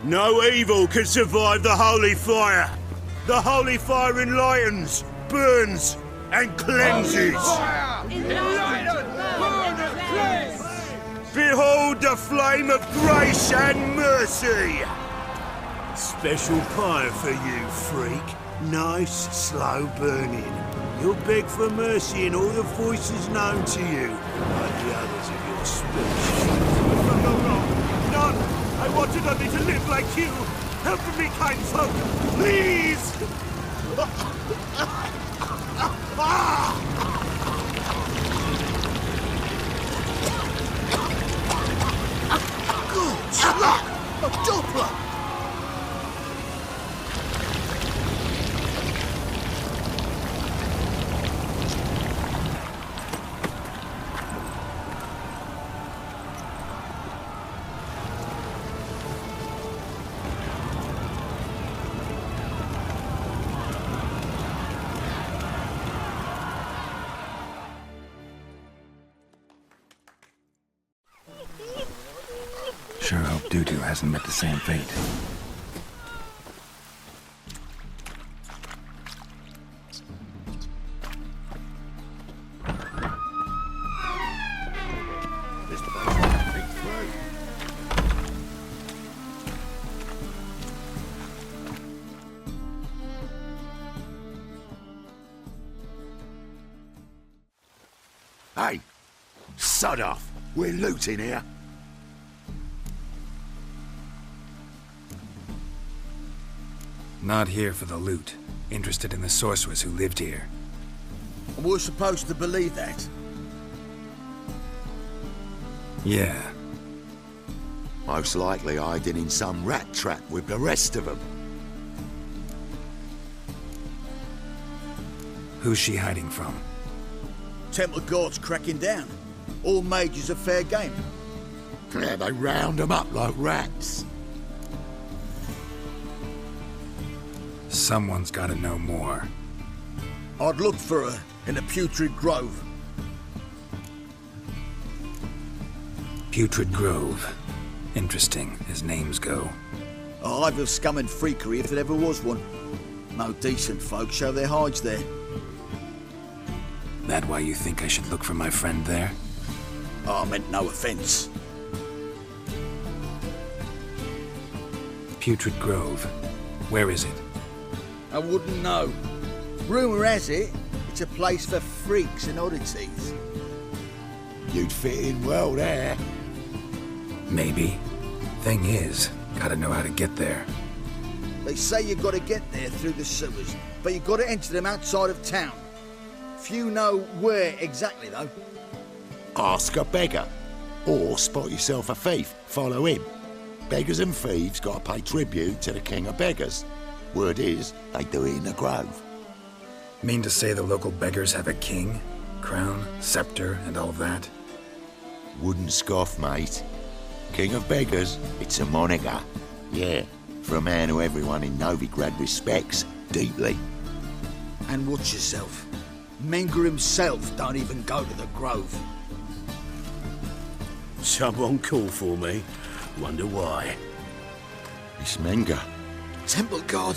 No evil can survive the holy fire. The holy fire enlightens, burns, and cleanses. Behold the flame of grace and mercy. Special pie for you, freak. Nice, slow burning. You'll beg for mercy in all the voices known to you, like the others of your species. No. None. I wanted only to live like you. Help me, kind folk, please! Good luck! A doppler! Sure hope Dudu hasn't met the same fate. This place won't peek through. Hey, sod off. We're looting here. Not here for the loot. Interested in the sorcerers who lived here. And we're supposed to believe that? Yeah. Most likely hiding in some rat trap with the rest of them. Who's she hiding from? Temple Guard's cracking down. All mages are fair game. Yeah, they round them up like rats. Someone's gotta know more. I'd look for her in the Putrid Grove. Putrid Grove. Interesting, as names go. A hive of scum and freakery if there ever was one. No decent folk show their hides there. That why you think I should look for my friend there? Oh, I meant no offense. Putrid Grove. Where is it? I wouldn't know. Rumour has it, it's a place for freaks and oddities. You'd fit in well there. Maybe. Thing is, gotta know how to get there. They say you gotta get there through the sewers, but you gotta enter them outside of town. Few know where exactly, though. Ask a beggar. Or spot yourself a thief. Follow him. Beggars and thieves gotta pay tribute to the king of beggars. Word is, they do it in the grove. Mean to say the local beggars have a king? Crown, scepter, and all that? Wouldn't scoff, mate. King of beggars, it's a moniker. Yeah, for a man who everyone in Novigrad respects deeply. And watch yourself. Menger himself don't even go to the grove. Someone call for me. Wonder why. It's Menger. Temple Guard.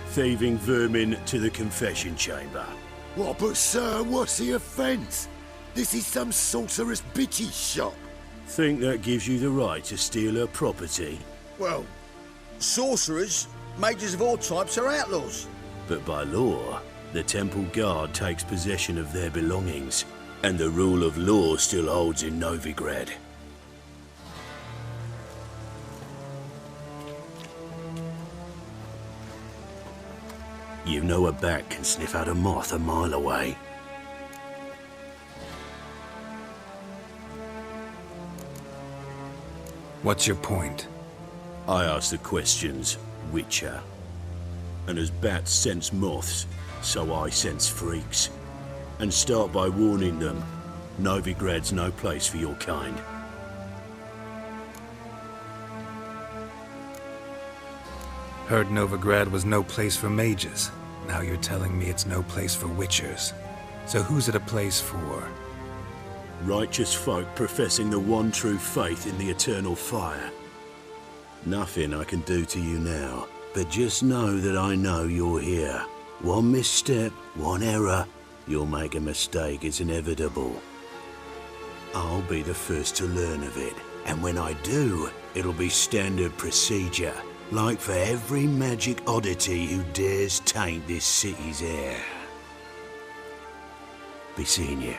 Thieving vermin to the confession chamber. What, but sir, what's the offence? This is some sorceress bitch's shop. Think that gives you the right to steal her property? Well, sorcerers, mages of all types are outlaws. But by law, the temple guard takes possession of their belongings, and the rule of law still holds in Novigrad. You know a bat can sniff out a moth a mile away. What's your point? I ask the questions, Witcher. And as bats sense moths, so I sense freaks. And start by warning them, Novigrad's no place for your kind. Heard Novigrad was no place for mages. Now you're telling me it's no place for witchers. So who's it a place for? Righteous folk professing the one true faith in the eternal fire. Nothing I can do to you now, but just know that I know you're here. One misstep, one error, you'll make a mistake, it's inevitable. I'll be the first to learn of it, and when I do, it'll be standard procedure, like for every magic oddity who dares taint this city's air. Be seeing you.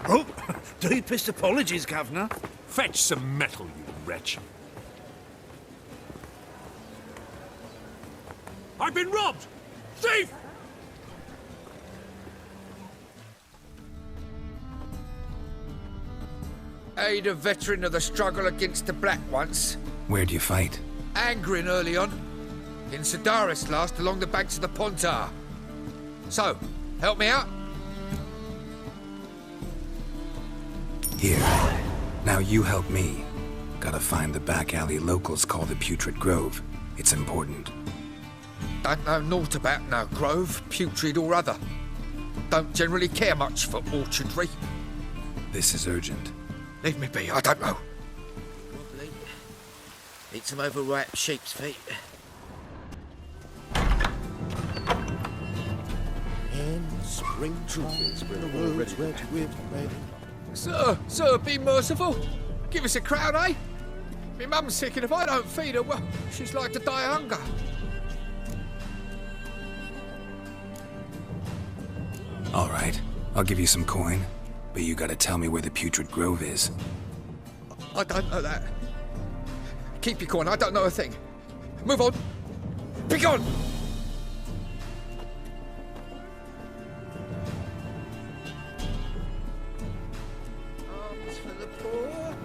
Oh, deepest apologies, Governor. Fetch some metal, you wretch. I've been robbed! Thief! Aid a veteran of the struggle against the Black once. Where do you fight? Angering early on. In Sedaris last, along the banks of the Pontar. So, help me out? Here. Now you help me. Gotta find the back alley locals call the Putrid Grove. It's important. Don't know naught about no grove, putrid or other. Don't generally care much for orchardry. This is urgent. Leave me be, I don't know. Probably. Eat some overripe sheep's feet. And spring troopers were the roads wet with red. Sir, be merciful. Give us a crown, eh? Me mum's sick, and if I don't feed her, well, she's like to die of hunger. All right, I'll give you some coin, but you gotta tell me where the Putrid Grove is. I don't know that. Keep your coin, I don't know a thing. Move on. Be gone! Arms for the poor.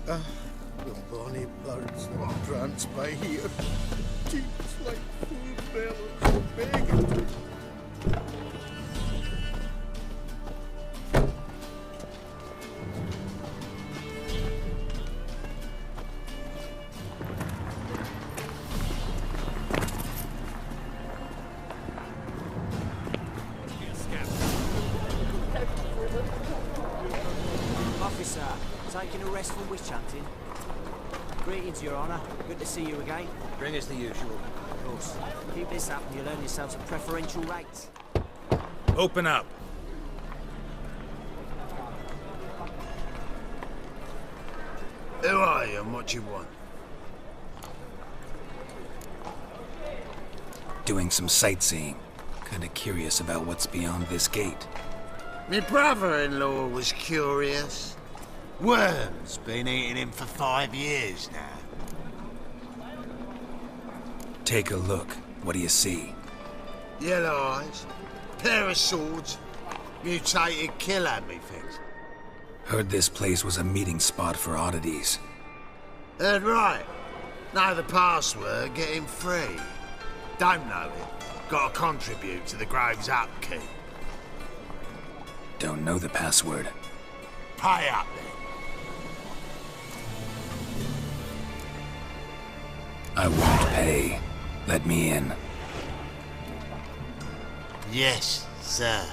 The bonny birds that prance by here. Cheeks like full bellows begging. Officer, taking a rest from witch hunting. Greetings, Your Honour. Good to see you again. Bring us the usual. Of course. Keep this up and you'll earn yourselves a preferential rate. Open up. Who are you and what you want? Doing some sightseeing. Kinda curious about what's beyond this gate. My brother-in-law was curious. Worms been eating him for 5 years now. Take a look. What do you see? Yellow eyes, pair of swords, mutated killer, methinks. Heard this place was a meeting spot for oddities. Heard right. Know the password, get him free. Don't know it. Gotta contribute to the Grove's upkeep. Don't know the password. Pay up then. I won't pay. Let me in. Yes, sir.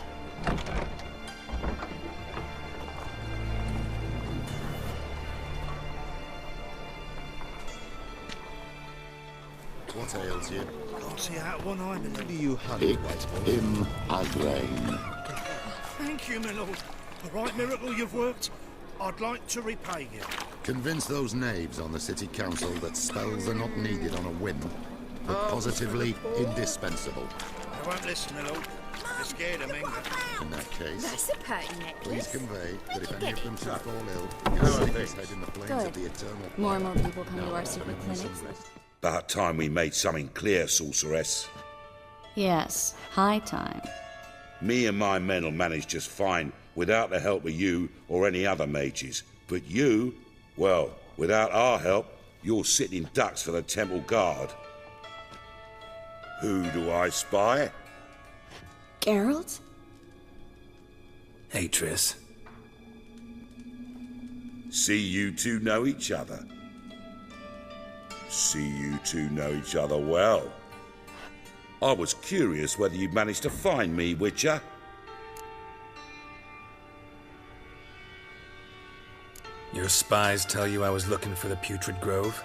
What ails you? Can't see out one eye, my lord. You hunt Picked him again. Thank you, my lord. The right miracle you've worked. I'd like to repay you. Convince those knaves on the city council that spells are not needed on a whim, but positively indispensable. I won't listen, my lord. They're scared of Menga. In that case, That's a pretty necklace. please convey that if you any get of them it should from? fall ill, you'll stick his head in the flames of Good. the eternal More and fire. more people come to Now, our secret having some clinics. rest. About time we made something clear, sorceress. Yes, high time. Me and my men'll manage just fine without the help of you or any other mages. But you, well, without our help, you're sitting ducks for the temple guard. Who do I spy? Geralt? Hey, Triss. See you two know each other. See you two know each other well. I was curious whether you'd managed to find me, Witcher. Your spies tell you I was looking for the Putrid Grove?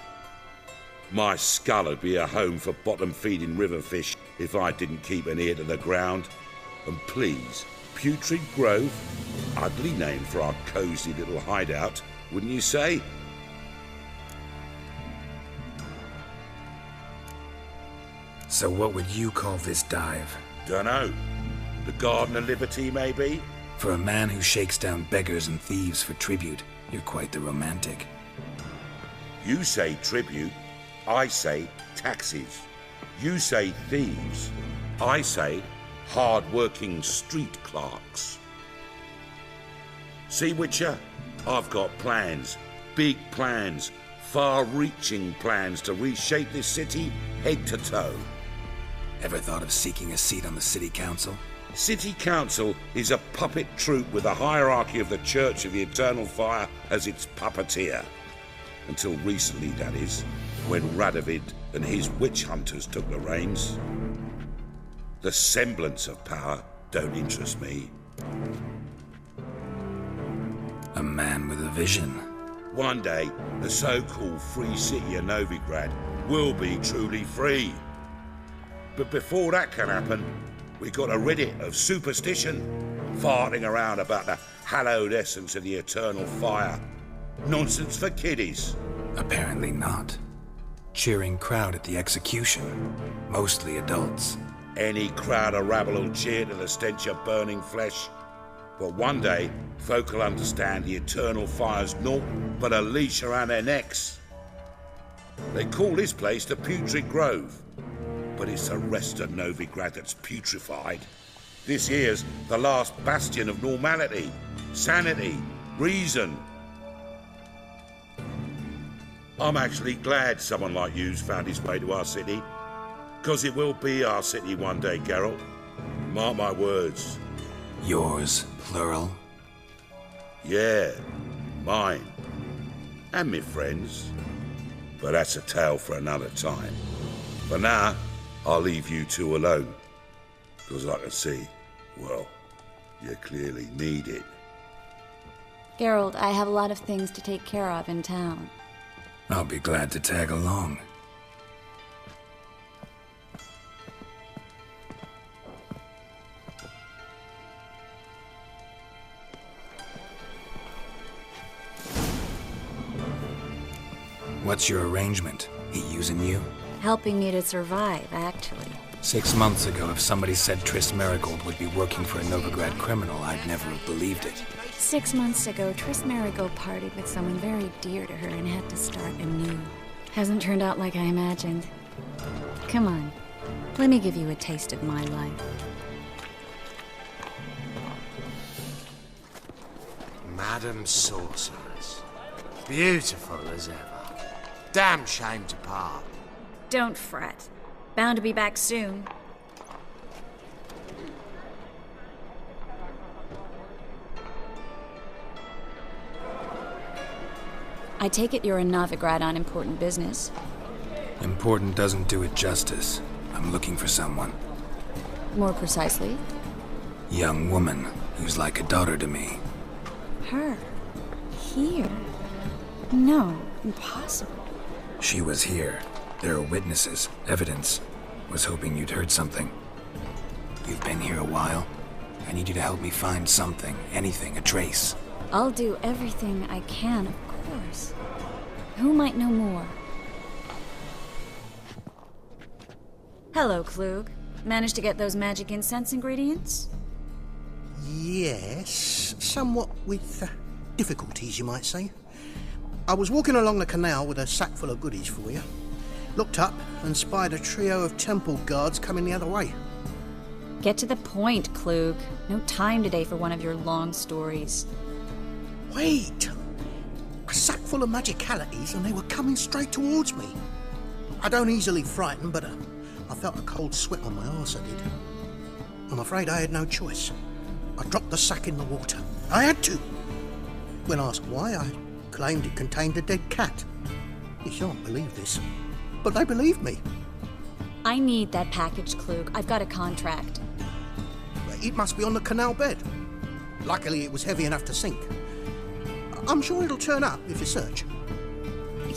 My skull would be a home for bottom-feeding river fish if I didn't keep an ear to the ground. And please, Putrid Grove? Ugly name for our cosy little hideout, wouldn't you say? So what would you call this dive? Dunno. The Garden of Liberty, maybe? For a man who shakes down beggars and thieves for tribute, you're quite the romantic. You say tribute, I say taxes. You say thieves, I say hard-working street clerks. See, Witcher, I've got plans, big plans, far-reaching plans to reshape this city head to toe. Ever thought of seeking a seat on the city council? City Council is a puppet troupe with a hierarchy of the Church of the Eternal Fire as its puppeteer. Until recently, that is, when Radovid and his witch hunters took the reins. The semblance of power don't interest me. A man with a vision. One day, the so-called free city of Novigrad will be truly free. But before that can happen, we got to rid it of superstition, farting around about the hallowed essence of the eternal fire. Nonsense for kiddies. Apparently not. Cheering crowd at the execution. Mostly adults. Any crowd of rabble will cheer to the stench of burning flesh. But one day, folk will understand the eternal fire's naught but a leash around their necks. They call this place the Putrid Grove. But it's the rest of Novigrad that's putrefied. This here's the last bastion of normality, sanity, reason. I'm actually glad someone like you's found his way to our city. Because it will be our city one day, Geralt. Mark my words. Yours, plural? Yeah, mine. And me friends. But that's a tale for another time. For now, I'll leave you two alone. Because I can see, well, you clearly need it. Geralt, I have a lot of things to take care of in town. I'll be glad to tag along. What's your arrangement? He using you? Helping me to survive, actually. 6 months ago, if somebody said Triss Marigold would be working for a Novigrad criminal, I'd never have believed it. 6 months ago, Triss Marigold partied with someone very dear to her and had to start anew. Hasn't turned out like I imagined. Come on, let me give you a taste of my life. Madam Sorceress. Beautiful as ever. Damn shame to part. Don't fret. Bound to be back soon. I take it you're in Novigrad on important business. Important doesn't do it justice. I'm looking for someone. More precisely? Young woman who's like a daughter to me. Her? Here? No, impossible. She was here. There are witnesses, evidence. Was hoping you'd heard something. You've been here a while. I need you to help me find something, anything, a trace. I'll do everything I can, of course. Who might know more? Hello, Klug. Managed to get those magic incense ingredients? Yes, somewhat with difficulties, you might say. I was walking along the canal with a sack full of goodies for you. Looked up and spied a trio of temple guards coming the other way. Get to the point, Klug. No time today for one of your long stories. Wait! A sack full of magicalities and they were coming straight towards me. I don't easily frighten, but I felt a cold sweat on my arse, I did. I'm afraid I had no choice. I dropped the sack in the water. I had to. When asked why, I claimed it contained a dead cat. You shan't believe this, but they believed me. I need that package, Klug. I've got a contract. It must be on the canal bed. Luckily, it was heavy enough to sink. I'm sure it'll turn up if you search.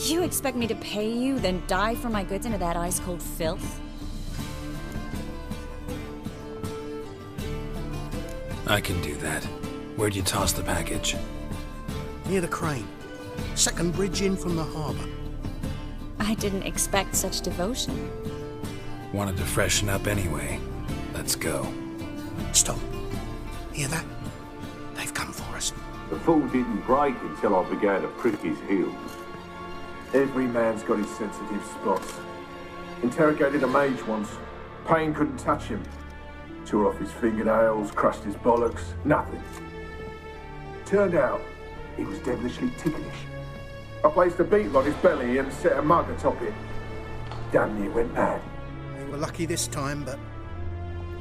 You expect me to pay you, then dive for my goods into that ice-cold filth? I can do that. Where'd you toss the package? Near the crane. Second bridge in from the harbour. I didn't expect such devotion. Wanted to freshen up anyway. Let's go. Stop. Hear that? They've come for us. The fall didn't break until I began to prick his heels. Every man's got his sensitive spots. Interrogated a mage once. Pain couldn't touch him. Tore off his fingernails, crushed his bollocks, nothing. Turned out, he was devilishly ticklish. I placed a beetle on his belly and set a mug atop it. Damn near went mad. We were lucky this time, but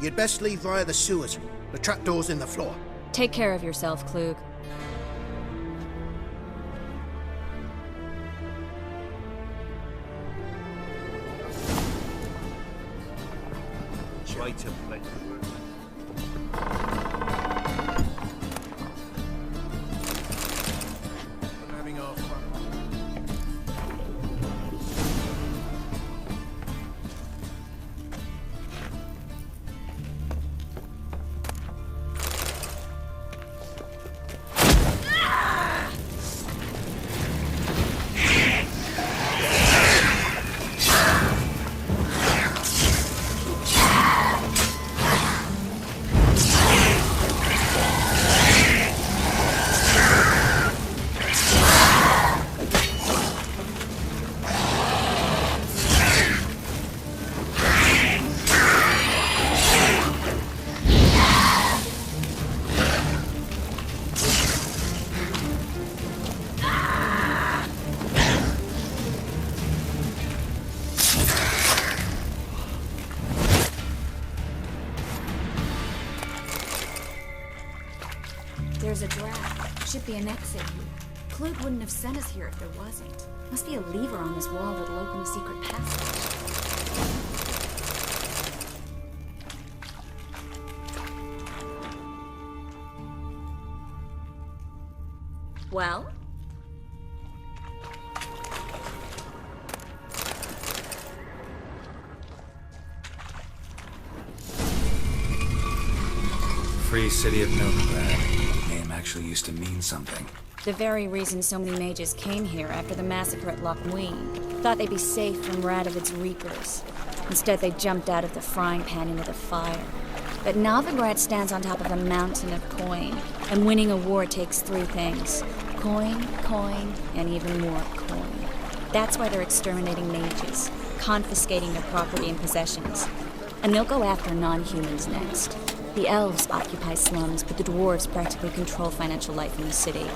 you'd best leave via the sewers. The trapdoor's in the floor. Take care of yourself, Klug. Way to play. Having our fun. There's a draft. Should be an exit. Klug wouldn't have sent us here if there wasn't. Must be a lever on this wall that'll open the secret passage. Well? Free City of Novigrado. Name actually used to mean something. The very reason so many mages came here after the massacre at Loch Ween. Thought they'd be safe from Radovid's reapers. Instead, they jumped out of the frying pan into the fire. But Novigrad stands on top of a mountain of coin, and winning a war takes three things. Coin, coin, and even more coin. That's why they're exterminating mages, confiscating their property and possessions. And they'll go after non-humans next. The elves occupy slums, but the dwarves practically control financial life in the city.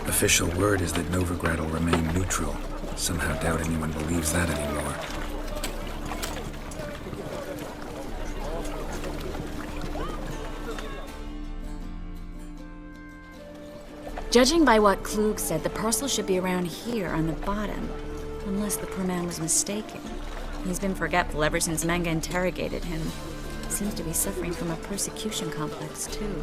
Official word is that Novigrad will remain neutral. Somehow doubt anyone believes that anymore. Judging by what Klug said, the parcel should be around here on the bottom. Unless the poor man was mistaken. He's been forgetful ever since Manga interrogated him. Seems to be suffering from a persecution complex, too.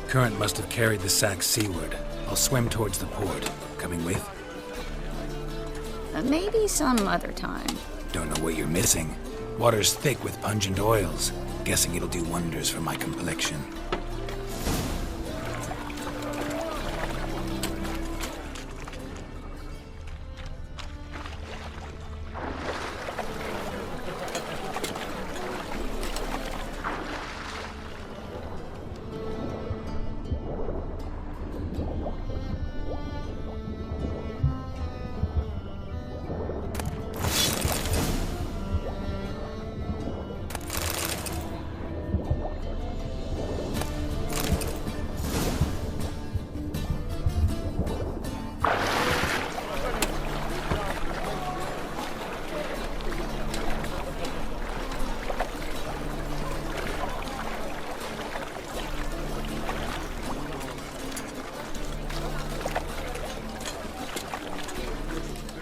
Current must have carried the sack seaward. I'll swim towards the port. Coming with? Maybe some other time. Don't know what you're missing. Water's thick with pungent oils. Guessing it'll do wonders for my complexion.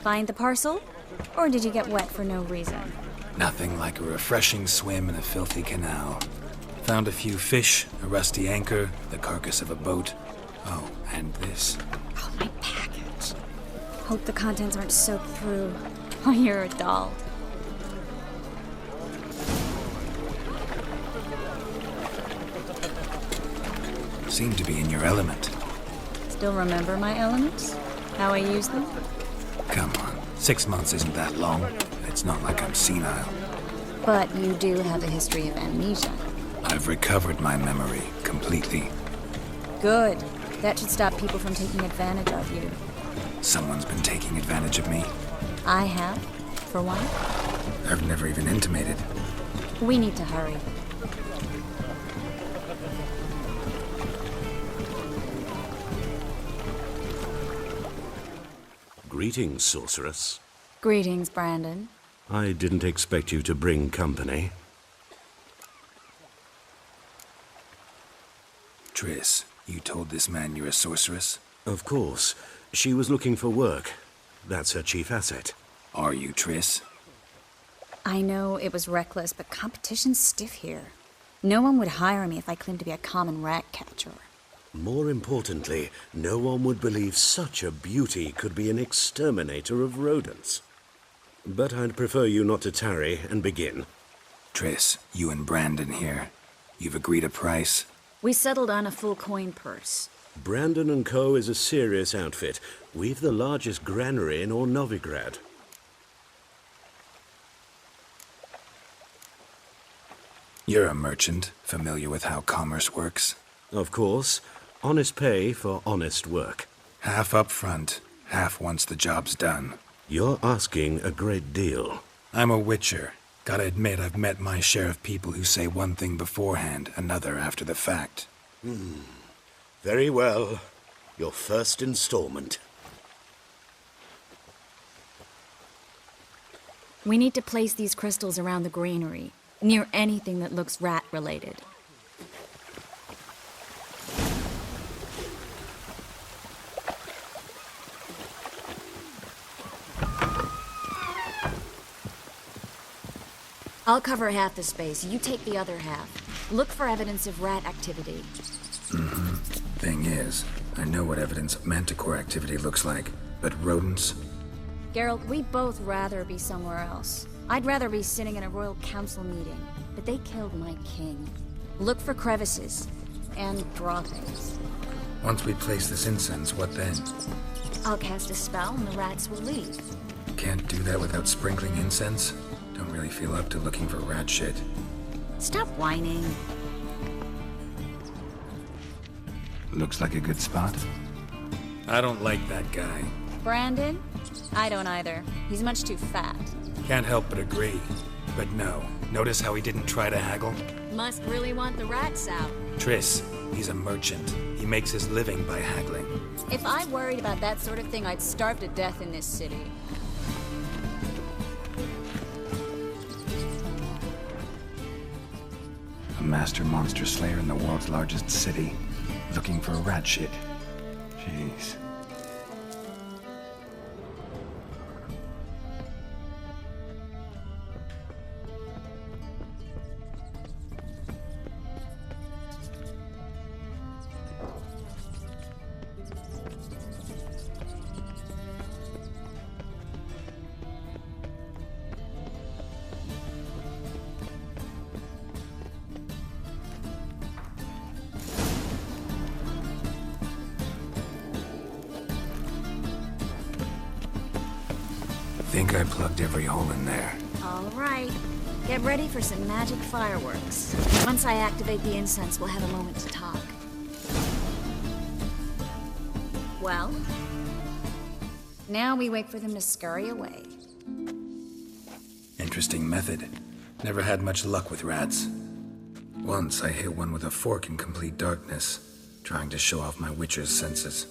Find the parcel? Or did you get wet for no reason? Nothing like a refreshing swim in a filthy canal. Found a few fish, a rusty anchor, the carcass of a boat. Oh, and this. Oh, my package. Hope the contents aren't soaked through. Oh, you're a doll. Seem to be in your element. Still remember my elements? How I use them? Come on, 6 months isn't that long. It's not like I'm senile. But you do have a history of amnesia. I've recovered my memory completely. Good. That should stop people from taking advantage of you. Someone's been taking advantage of me. I have, for one. I've never even intimated. We need to hurry. Greetings, sorceress. Greetings, Brandon. I didn't expect you to bring company. Triss, you told this man you're a sorceress? Of course. She was looking for work. That's her chief asset. Are you, Triss? I know it was reckless, but competition's stiff here. No one would hire me if I claimed to be a common rat catcher. More importantly, no one would believe such a beauty could be an exterminator of rodents. But I'd prefer you not to tarry and begin. Triss, you and Brandon here. You've agreed a price? We settled on a full coin purse. Brandon & Co. is a serious outfit. We've the largest granary in all Novigrad. You're a merchant, familiar with how commerce works? Of course. Honest pay for honest work. Half up front, half once the job's done. You're asking a great deal. I'm a witcher. Gotta admit, I've met my share of people who say one thing beforehand, another after the fact. Very well. Your first installment. We need to place these crystals around the granary, near anything that looks rat-related. I'll cover half the space, you take the other half. Look for evidence of rat activity. Thing is, I know what evidence of manticore activity looks like, but rodents? Geralt, we'd both rather be somewhere else. I'd rather be sitting in a royal council meeting, but they killed my king. Look for crevices, and draw things. Once we place this incense, what then? I'll cast a spell and the rats will leave. Can't do that without sprinkling incense? Don't really feel up to looking for rat shit. Stop whining. Looks like a good spot. I don't like that guy. Brandon? I don't either. He's much too fat. Can't help but agree. But no, notice how he didn't try to haggle? Must really want the rats out. Triss, he's a merchant. He makes his living by haggling. If I worried about that sort of thing, I'd starve to death in this city. A master monster slayer in the world's largest city, looking for rat shit. Jeez. Think I plugged every hole in there. All right. Get ready for some magic fireworks. Once I activate the incense, we'll have a moment to talk. Well? Now we wait for them to scurry away. Interesting method. Never had much luck with rats. Once I hit one with a fork in complete darkness, trying to show off my witcher's senses.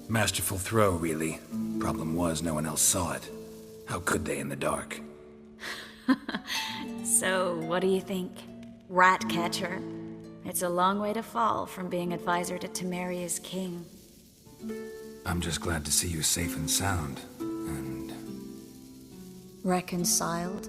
Masterful throw, really. Problem was, no one else saw it. How could they in the dark? So, what do you think? Rat catcher? It's a long way to fall from being advisor to Temeria's king. I'm just glad to see you safe and sound, and Reconciled?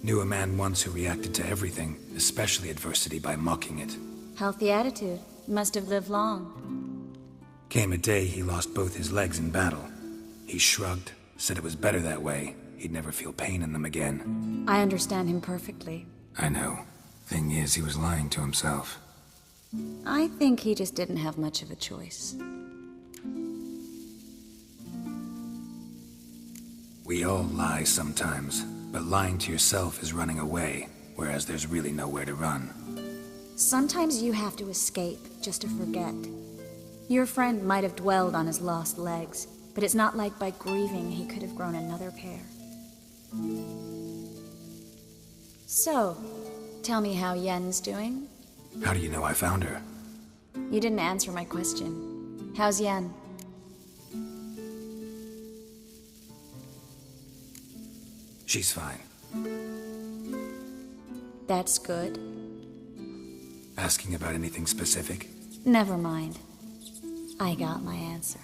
Knew a man once who reacted to everything, especially adversity, by mocking it. Healthy attitude. Must have lived long. Came a day he lost both his legs in battle. He shrugged, said it was better that way. He'd never feel pain in them again. I understand him perfectly. I know. Thing is, he was lying to himself. I think he just didn't have much of a choice. We all lie sometimes, but lying to yourself is running away, whereas there's really nowhere to run. Sometimes you have to escape just to forget. Your friend might have dwelled on his lost legs, but it's not like by grieving he could have grown another pair. So, tell me how Yen's doing? How do you know I found her? You didn't answer my question. How's Yen? She's fine. That's good. Asking about anything specific? Never mind. I got my answer.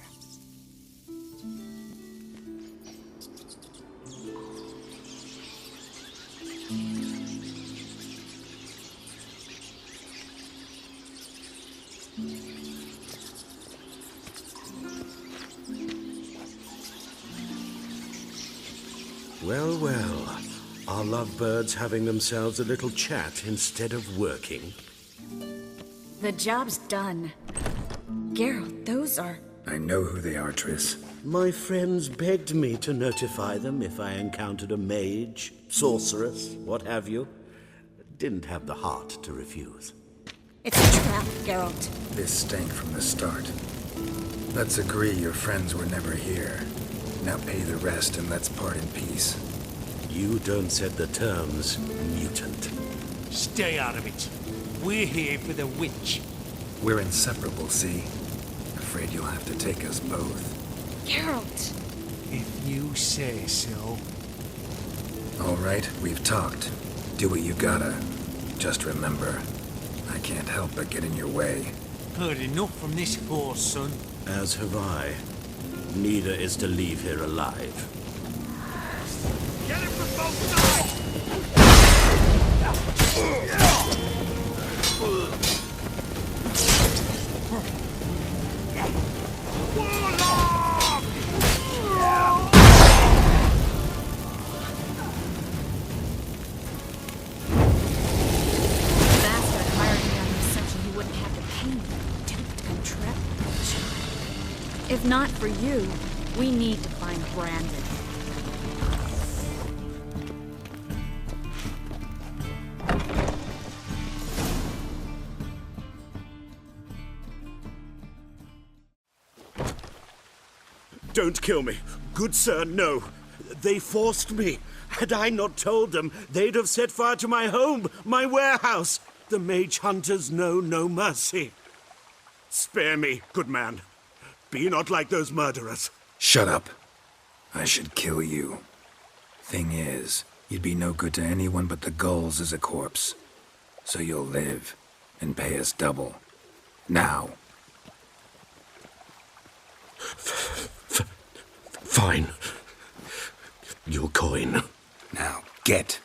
Well, well. Are lovebirds having themselves a little chat instead of working? The job's done. Geralt, those are... I know who they are, Triss. My friends begged me to notify them if I encountered a mage, sorceress, what have you. Didn't have the heart to refuse. It's a trap, Geralt. This stank from the start. Let's agree your friends were never here. Now pay the rest and let's part in peace. You don't set the terms, mutant. Stay out of it. We're here for the witch. We're inseparable, see? Afraid you'll have to take us both. Geralt! If you say so. All right, we've talked. Do what you gotta. Just remember, I can't help but get in your way. Heard enough from this horse, son. As have I. Neither is to leave here alive. Get him from both sides! If not for you, we need to find Brandon. Don't kill me. Good sir, no. They forced me. Had I not told them, they'd have set fire to my home, my warehouse. The mage hunters know no mercy. Spare me, good man. Be not like those murderers. Shut up. I should kill you. Thing is, you'd be no good to anyone but the gulls as a corpse. So you'll live and pay us double. Now. Fine. Your coin. Now, get.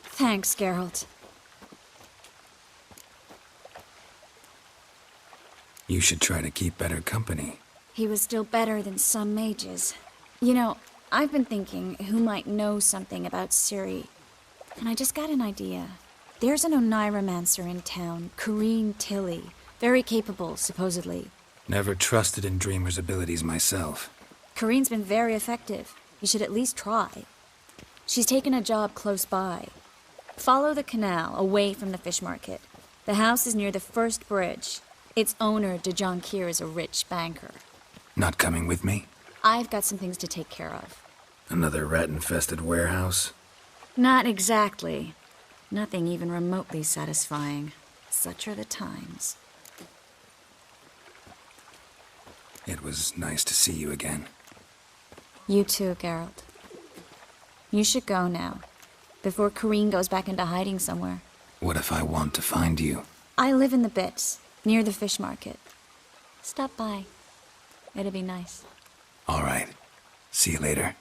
Thanks, Geralt. You should try to keep better company. He was still better than some mages. You know, I've been thinking who might know something about Ciri. And I just got an idea. There's an Oneiromancer in town, Corrine Tilly. Very capable, supposedly. Never trusted in Dreamer's abilities myself. Corrine's been very effective. You should at least try. She's taken a job close by. Follow the canal, away from the fish market. The house is near the first bridge. Its owner, de Jonquier, is a rich banker. Not coming with me? I've got some things to take care of. Another rat-infested warehouse? Not exactly. Nothing even remotely satisfying. Such are the times. It was nice to see you again. You too, Geralt. You should go now, before Corrine goes back into hiding somewhere. What if I want to find you? I live in the Bits, near the fish market. Stop by. It'll be nice. All right. See you later.